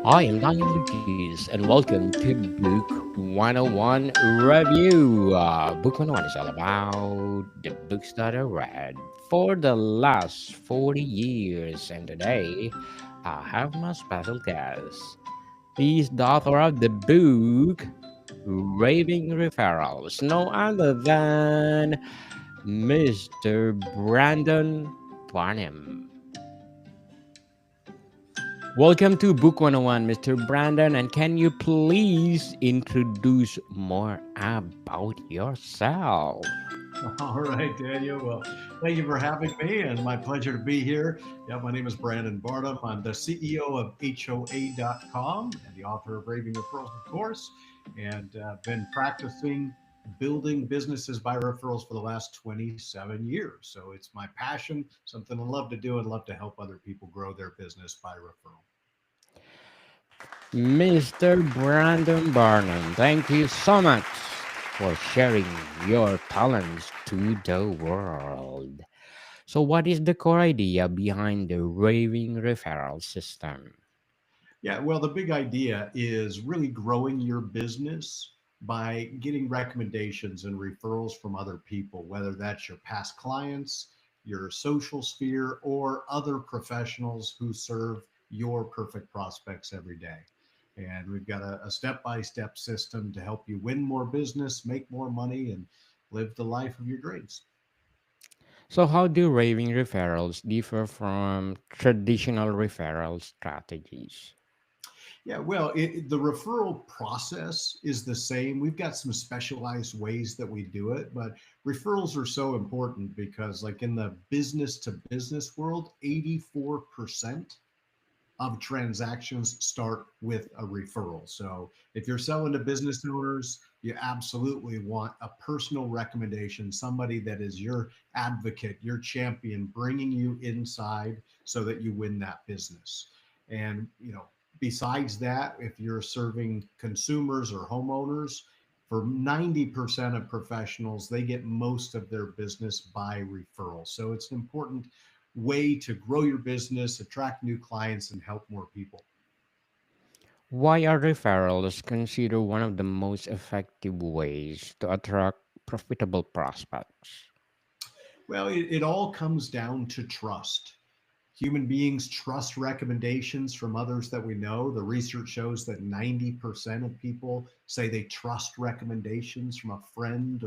I am Daniel Lucas, and welcome to Book 101 Review. Book 101 is all about the books that I read for the last 40 years. And today, I have my special guest. He's the author of the book Raving Referrals, no other than Mr. Brandon Barnum. Welcome to Book 101, Mr. Brandon. And can you please introduce more about yourself? All right, Daniel. Well, thank you for having me, and my pleasure to be here. Yeah, my name is Brandon Barnum. I'm the CEO of HOA.com and the author of Raving Referrals, of course, and been practicing building businesses by referrals for the last 27 years. So it's my passion, something I love to do, and love to help other people grow their business by referral. Mr. Brandon Barnum, thank you so much for sharing your talents to the world. So, what is the core idea behind the Raving Referral System? Yeah, well, the big idea is really growing your business by getting recommendations and referrals from other people, whether that's your past clients, your social sphere, or other professionals who serve your perfect prospects every day. And we've got a step-by-step system to help you win more business, make more money, and live the life of your dreams. So, how do Raving Referrals differ from traditional referral strategies? Yeah, well, the referral process is the same. We've got some specialized ways that we do it, but referrals are so important because, like in the business to business world, 84% of transactions start with a referral. So if you're selling to business owners, you absolutely want a personal recommendation, somebody that is your advocate, your champion, bringing you inside so that you win that business. And, besides that, if you're serving consumers or homeowners, for 90% of professionals, they get most of their business by referral. So it's an important way to grow your business, attract new clients, and help more people. Why are referrals considered one of the most effective ways to attract profitable prospects? Well, it all comes down to trust. Human beings trust recommendations from others that we know. The research shows that 90% of people say they trust recommendations from a friend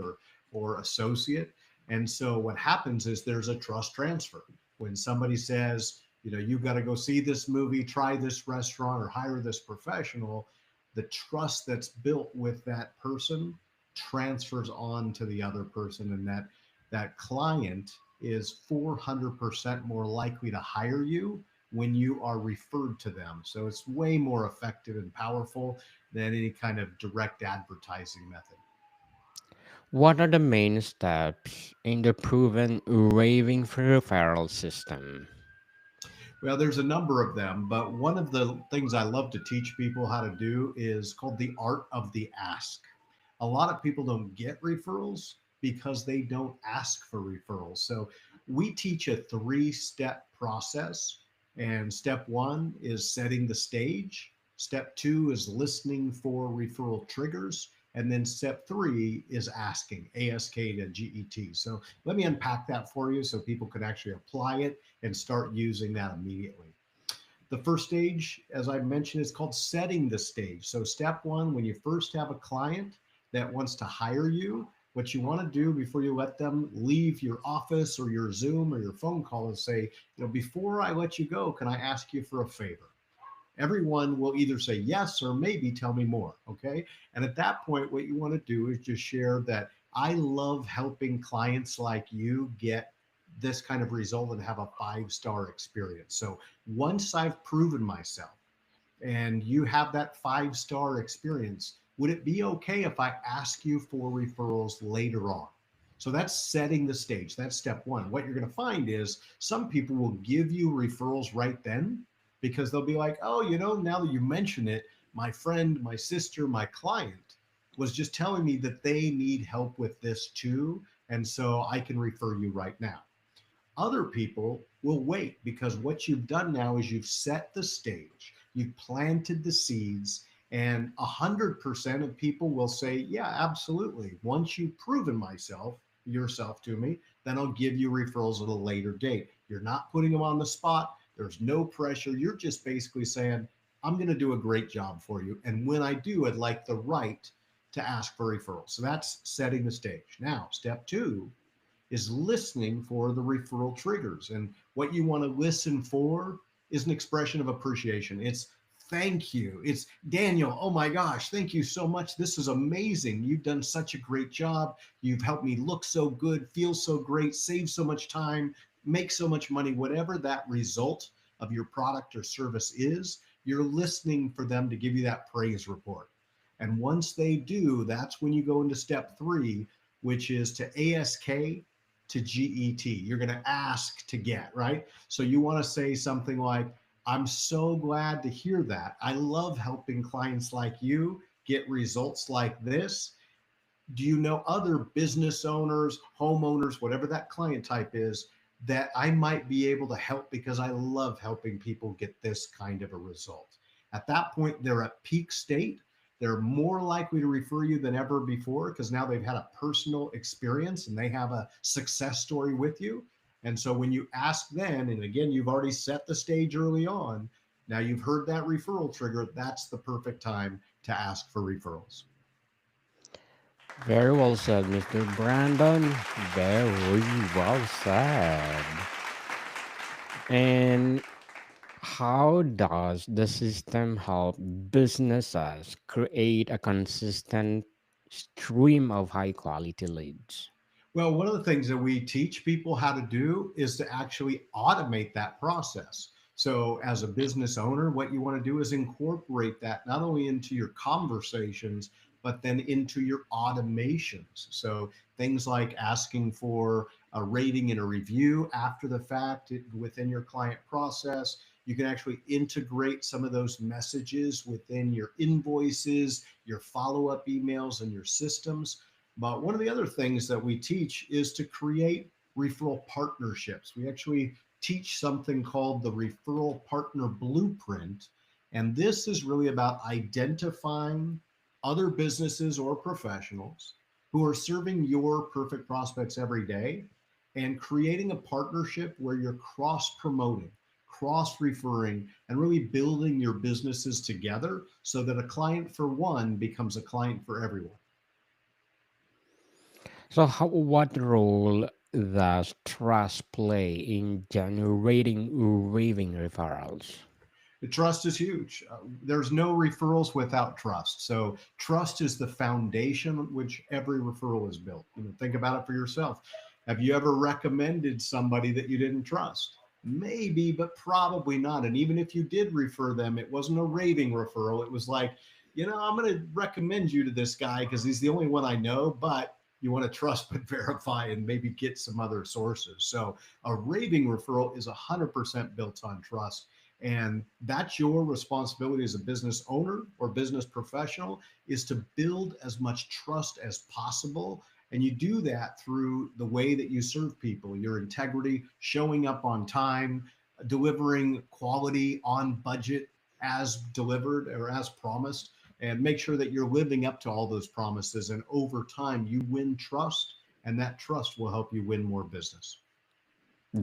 or associate. And so what happens is there's a trust transfer. When somebody says, you've got to go see this movie, try this restaurant, or hire this professional, the trust that's built with that person transfers on to the other person, and that client is 400% more likely to hire you when you are referred to them. So it's way more effective and powerful than any kind of direct advertising method. What are the main steps in the proven raving referral system? Well, there's a number of them, but one of the things I love to teach people how to do is called the art of the ask. A lot of people don't get referrals because they don't ask for referrals. So we teach a three-step process. And step one is setting the stage. Step two is listening for referral triggers. And then step three is asking, ASK to GET. So let me unpack that for you so people can actually apply it and start using that immediately. The first stage, as I mentioned, is called setting the stage. So, step one, when you first have a client that wants to hire you, what you want to do before you let them leave your office or your Zoom or your phone call is say, before I let you go, can I ask you for a favor? Everyone will either say yes or maybe tell me more. Okay. And at that point, what you want to do is just share that I love helping clients like you get this kind of result and have a 5-star experience. So once I've proven myself and you have that 5-star experience, would it be okay if I ask you for referrals later on? So that's setting the stage. That's step one. What you're going to find is some people will give you referrals right then because they'll be like, oh, now that you mention it, my friend, my sister, my client was just telling me that they need help with this too. And so I can refer you right now. Other people will wait because what you've done now is you've set the stage. You've planted the seeds, and 100% of people will say, yeah, absolutely. Once you've proven yourself to me, then I'll give you referrals at a later date. You're not putting them on the spot. There's no pressure. You're just basically saying, I'm going to do a great job for you. And when I do, I'd like the right to ask for referrals. So that's setting the stage. Now, step two is listening for the referral triggers. And what you want to listen for is an expression of appreciation. It's thank you. It's Daniel. Oh my gosh, thank you so much. This is amazing. You've done such a great job. You've helped me look so good, feel so great, save so much time, make so much money. Whatever that result of your product or service is, you're listening for them to give you that praise report. And once they do, that's when you go into step three, which is to ASK to GET. You're going to ask to get, right? So you want to say something like, I'm so glad to hear that. I love helping clients like you get results like this. Do you know other business owners, homeowners, whatever that client type is, that I might be able to help because I love helping people get this kind of a result? At that point, they're at peak state. They're more likely to refer you than ever before because now they've had a personal experience and they have a success story with you. And so when you ask then, and again, you've already set the stage early on, now you've heard that referral trigger, that's the perfect time to ask for referrals. Very well said, Mr. Brandon. Very well said. And how does the system help businesses create a consistent stream of high quality leads? Well, one of the things that we teach people how to do is to actually automate that process. So, as a business owner, what you want to do is incorporate that not only into your conversations, but then into your automations. So, things like asking for a rating and a review after the fact within your client process. You can actually integrate some of those messages within your invoices, your follow up emails, and your systems. But one of the other things that we teach is to create referral partnerships. We actually teach something called the referral partner blueprint. And this is really about identifying other businesses or professionals who are serving your perfect prospects every day and creating a partnership where you're cross promoting, cross referring, and really building your businesses together so that a client for one becomes a client for everyone. So, what role does trust play in generating raving referrals? The trust is huge. There's no referrals without trust. So trust is the foundation on which every referral is built. Think about it for yourself. Have you ever recommended somebody that you didn't trust? Maybe, but probably not. And even if you did refer them, it wasn't a raving referral. It was like, I'm going to recommend you to this guy because he's the only one I know, but you want to trust but verify and maybe get some other sources. So a raving referral is 100% built on trust. And that's your responsibility as a business owner or business professional, is to build as much trust as possible. And you do that through the way that you serve people, your integrity, showing up on time, delivering quality on budget as delivered or as promised, and make sure that you're living up to all those promises. And over time, you win trust, and that trust will help you win more business.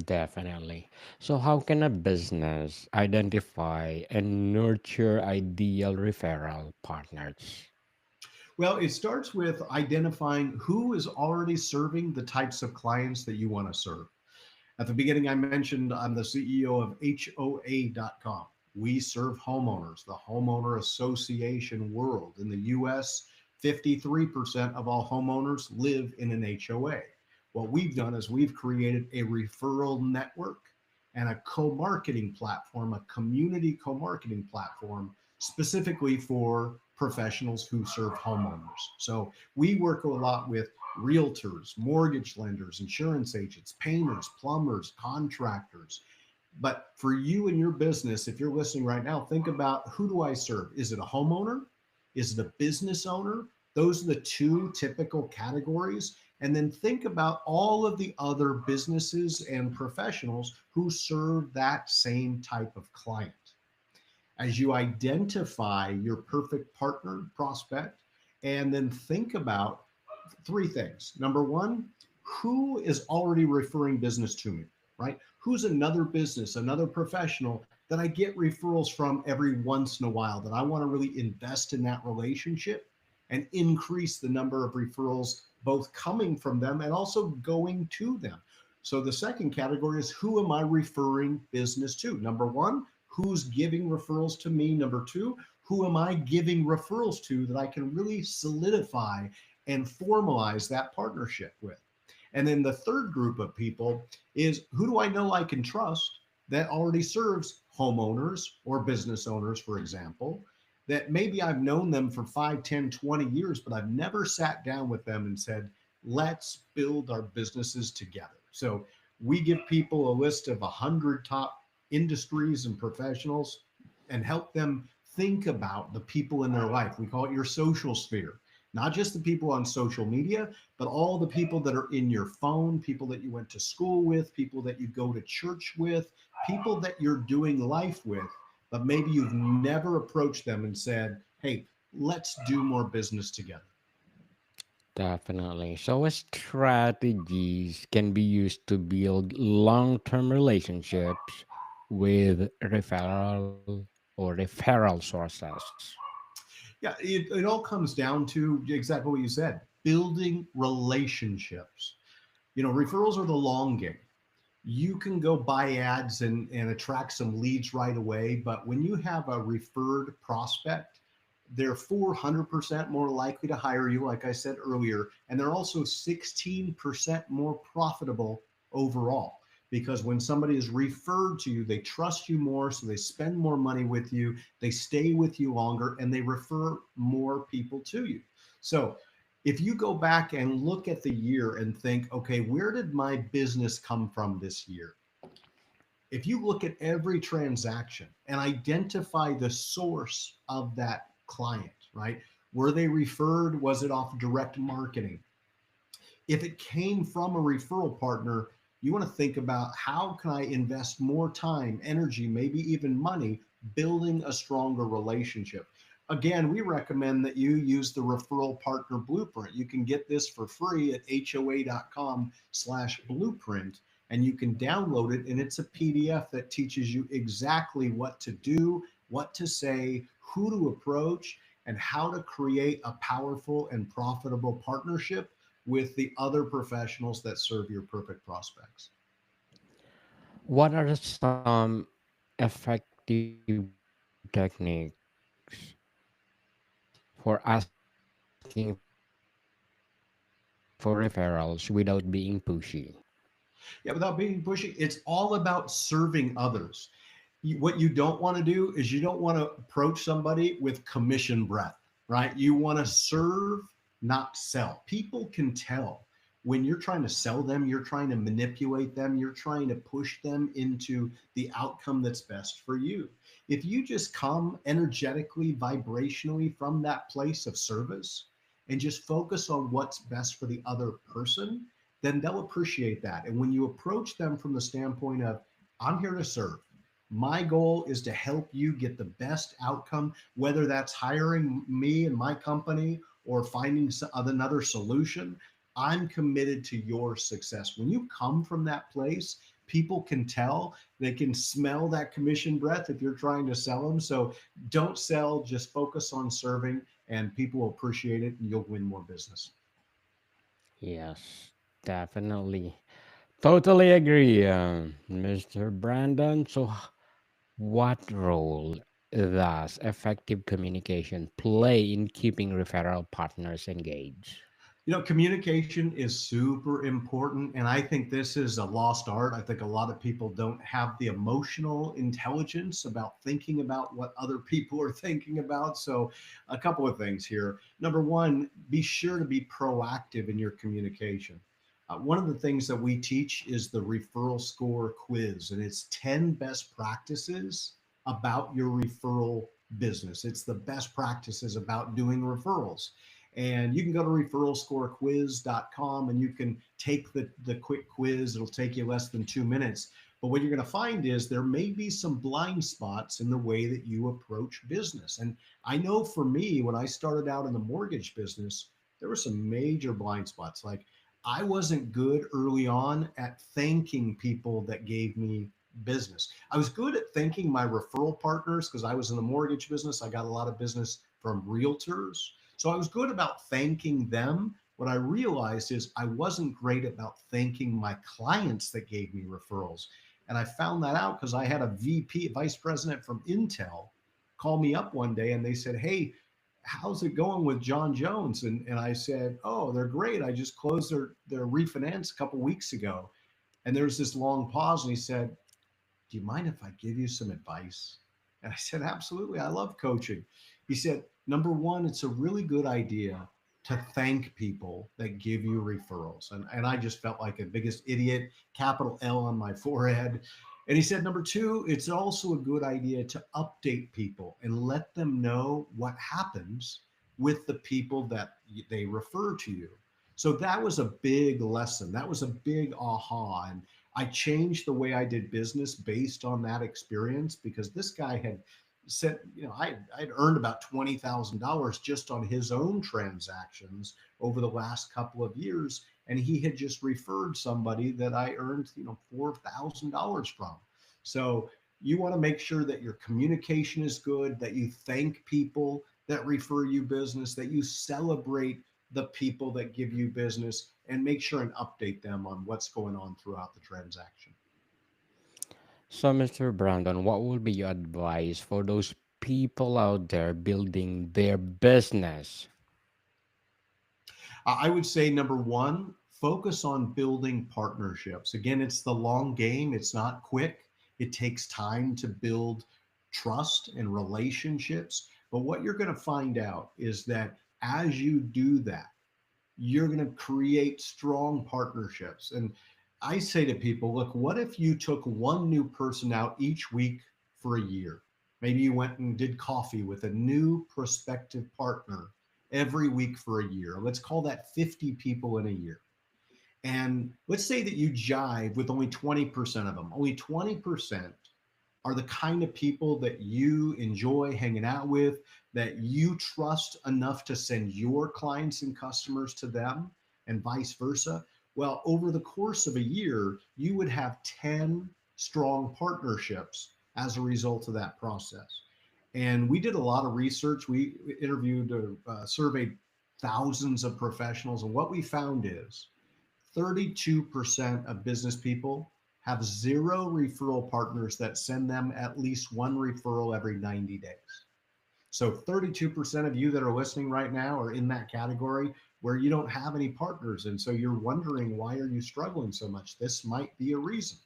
Definitely. So, how can a business identify and nurture ideal referral partners? Well, it starts with identifying who is already serving the types of clients that you want to serve. At the beginning, I mentioned I'm the CEO of HOA.com. We serve homeowners, the homeowner association world. In the US, 53% of all homeowners live in an HOA. What we've done is we've created a referral network and a co-marketing platform, a community co-marketing platform specifically for professionals who serve homeowners. So we work a lot with realtors, mortgage lenders, insurance agents, painters, plumbers, contractors. But for you and your business, if you're listening right now, think about, who do I serve? Is it a homeowner? Is it a business owner? Those are the two typical categories. And then think about all of the other businesses and professionals who serve that same type of client. As you identify your perfect partner prospect, and then think about three things. Number one, who is already referring business to me, right? Who's another business, another professional that I get referrals from every once in a while that I want to really invest in that relationship and increase the number of referrals, both coming from them and also going to them. So the second category is who am I referring business to? Number one, who's giving referrals to me? Number two, who am I giving referrals to that I can really solidify and formalize that partnership with? And then the third group of people is who do I know I can trust that already serves homeowners or business owners, for example, that maybe I've known them for 5, 10, 20 years, but I've never sat down with them and said, let's build our businesses together. So we give people a list of 100 top industries and professionals and help them think about the people in their life. We call it your social sphere, not just the people on social media, but all the people that are in your phone, people that you went to school with, people that you go to church with, people that you're doing life with, but maybe you've never approached them and said, hey, let's do more business together. Definitely. So strategies can be used to build long-term relationships with referral sources. Yeah, it all comes down to exactly what you said, building relationships. Referrals are the long game. You can go buy ads and attract some leads right away, but when you have a referred prospect, they're 400% more likely to hire you, like I said earlier, and they're also 16% more profitable overall. Because when somebody is referred to you, they trust you more, so they spend more money with you, they stay with you longer, and they refer more people to you. So if you go back and look at the year and think, okay, where did my business come from this year? If you look at every transaction and identify the source of that client, right? Were they referred? Was it off direct marketing? If it came from a referral partner, you want to think about how can I invest more time, energy, maybe even money building a stronger relationship. Again, we recommend that you use the referral partner blueprint. You can get this for free at hoa.com/blueprint, and you can download it. And it's a PDF that teaches you exactly what to do, what to say, who to approach, and how to create a powerful and profitable partnership with the other professionals that serve your perfect prospects. What are some effective techniques for asking for referrals without being pushy? Yeah, without being pushy, it's all about serving others. What you don't want to do is you don't want to approach somebody with commission breath, right? You want to serve, not sell. People can tell when you're trying to sell them, you're trying to manipulate them, you're trying to push them into the outcome that's best for you. If you just come energetically, vibrationally from that place of service and just focus on what's best for the other person, then they'll appreciate that. And when you approach them from the standpoint of, I'm here to serve, my goal is to help you get the best outcome, whether that's hiring me and my company or finding another solution. I'm committed to your success. When you come from that place, people can tell, they can smell that commission breath if you're trying to sell them. So don't sell, just focus on serving, and people will appreciate it and you'll win more business. Yes, definitely. Totally agree, Mr. Brandon. So, what role does effective communication play in keeping referral partners engaged? Communication is super important. And I think this is a lost art. I think a lot of people don't have the emotional intelligence about thinking about what other people are thinking about. So, a couple of things here. Number one, be sure to be proactive in your communication. One of the things that we teach is the referral score quiz, and it's 10 best practices about your referral business. It's the best practices about doing referrals. And you can go to referralscorequiz.com and you can take the quick quiz. It'll take you less than 2 minutes. But what you're going to find is there may be some blind spots in the way that you approach business. And I know for me, when I started out in the mortgage business, there were some major blind spots. Like I wasn't good early on at thanking people that gave me business. I was good at thanking my referral partners because I was in the mortgage business. I got a lot of business from realtors. So I was good about thanking them. What I realized is I wasn't great about thanking my clients that gave me referrals. And I found that out because I had a VP, vice president from Intel, call me up one day and they said, "Hey, how's it going with John Jones?" And I said, "Oh, they're great. I just closed their refinance a couple weeks ago." And there's this long pause. And he said, "Do you mind if I give you some advice?" And I said, "Absolutely. I love coaching." He said, "Number one, it's a really good idea to thank people that give you referrals." And I just felt like a biggest idiot, capital L on my forehead. And he said, "Number two, it's also a good idea to update people and let them know what happens with the people that they refer to you." So that was a big lesson. That was a big aha. And I changed the way I did business based on that experience because this guy had said, I'd earned about $20,000 just on his own transactions over the last couple of years. And he had just referred somebody that I earned, $4,000 from. So you want to make sure that your communication is good, that you thank people that refer you business, that you celebrate the people that give you business, and make sure and update them on what's going on throughout the transaction. So, Mr. Brandon, what would be your advice for those people out there building their business? I would say number one, focus on building partnerships. Again, it's the long game, it's not quick. It takes time to build trust and relationships. But what you're going to find out is that as you do that, you're going to create strong partnerships. And I say to people, look, what if you took one new person out each week for a year? Maybe you went and did coffee with a new prospective partner every week for a year. Let's call that 50 people in a year. And let's say that you jive with only 20% of them. Only 20% are the kind of people that you enjoy hanging out with, that you trust enough to send your clients and customers to them, and vice versa. Well, over the course of a year, you would have 10 strong partnerships as a result of that process. And we did a lot of research. We interviewed, surveyed thousands of professionals. And what we found is 32% of business people have zero referral partners that send them at least one referral every 90 days. So 32% of you that are listening right now are in that category where you don't have any partners. And so you're wondering, why are you struggling so much? This might be a reason.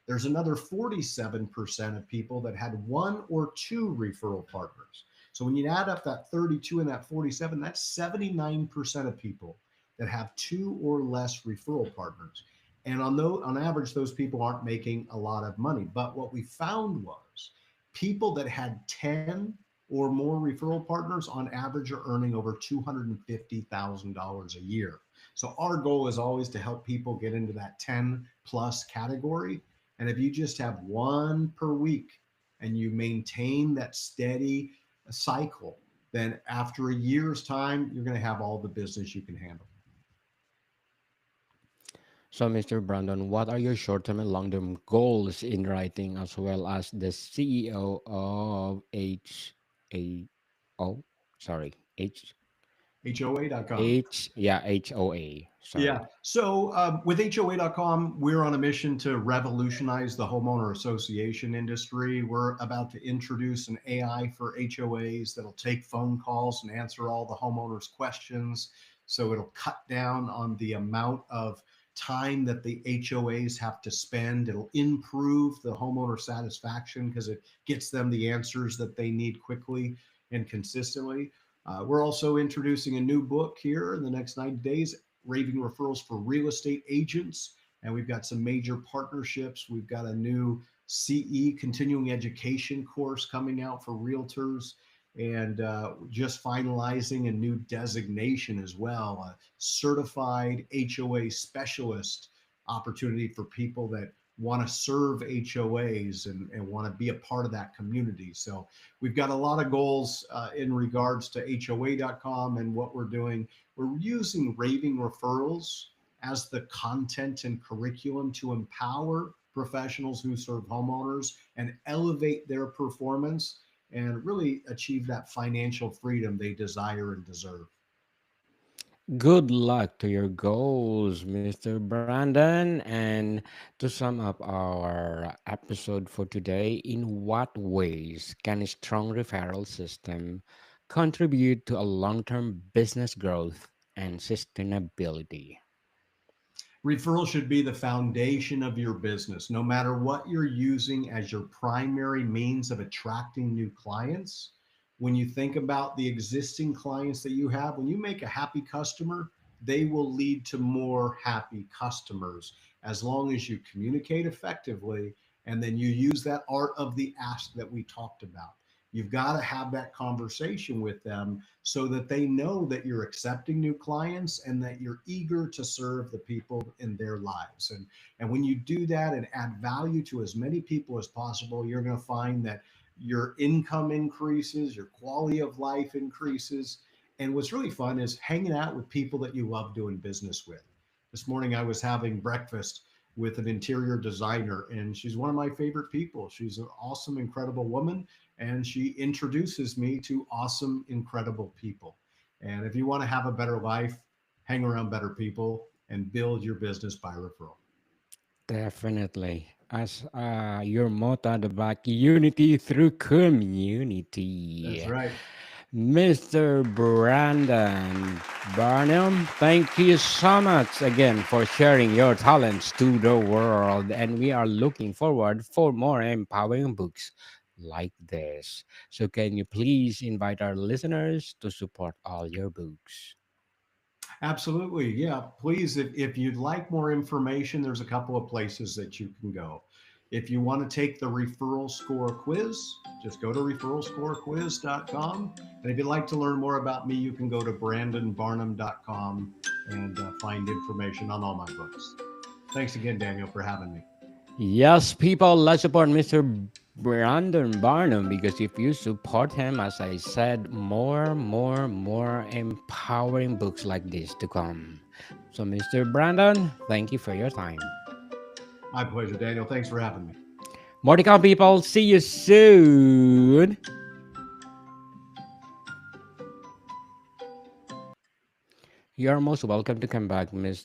There's another 47% of people that had one or two referral partners. So when you add up that 32 and that 47, that's 79% of people that have two or less referral partners. And on average, those people aren't making a lot of money. But what we found was people that had 10 or more referral partners on average are earning over $250,000 a year. So our goal is always to help people get into that 10 plus category. And if you just have one per week and you maintain that steady cycle, then after a year's time, you're going to have all the business you can handle. So, Mr. Brandon, what are your short term and long term goals in writing as well as the CEO of HAO? Sorry, HOA.com. HOA. Yeah. Sorry. So with HOA.com, we're on a mission to revolutionize the homeowner association industry. We're about to introduce an AI for HOAs that'll take phone calls and answer all the homeowners' questions. So it'll cut down on the amount of time that the HOAs have to spend. It'll improve the homeowner satisfaction because it gets them the answers that they need quickly and consistently. We're also introducing a new book here in the next 90 days, Raving Referrals for Real Estate Agents. And we've got some major partnerships. We've got a new CE continuing education course coming out for realtors, and just finalizing a new designation as well, a certified HOA specialist opportunity for people that want to serve HOAs and want to be a part of that community. So we've got a lot of goals in regards to HOA.com and what we're doing. We're using raving referrals as the content and curriculum to empower professionals who serve homeowners and elevate their performance and really achieve that financial freedom they desire and deserve. Good luck to your goals, Mr. Brandon. And to sum up our episode for today, in what ways can a strong referral system contribute to a long term business growth and sustainability? Referral should be the foundation of your business, no matter what you're using as your primary means of attracting new clients. When you think about the existing clients that you have, when you make a happy customer, they will lead to more happy customers as long as you communicate effectively and then you use that art of the ask that we talked about. You've got to have that conversation with them so that they know that you're accepting new clients and that you're eager to serve the people in their lives. And when you do that and add value to as many people as possible, you're going to find that your income increases, your quality of life increases. And what's really fun is hanging out with people that you love doing business with. This morning I was having breakfast with an interior designer, and she's one of my favorite people. She's an awesome, incredible woman, and she introduces me to awesome, incredible people. And if you want to have a better life, hang around better people and build your business by referral. Definitely. As your motto at the back, unity through That's community. right. Mr. Brandon Barnum, thank you so much again for sharing your talents to the world. And we are looking forward for more empowering books like this. So can you please invite our listeners to support all your books? Absolutely. Yeah. Please, if you'd like more information, there's a couple of places that you can go. If you want to take the referral score quiz, just go to referralscorequiz.com. And if you'd like to learn more about me, you can go to brandonbarnum.com and find information on all my books. Thanks again, Daniel, for having me. Yes, people, let's support Mr. Brandon Barnum because if you support him, as I said, more empowering books like this to come. So, Mr. Brandon, thank you for your time. My pleasure, Daniel. Thanks for having me. More to come, people. See you soon. You're most welcome to come back, Mr.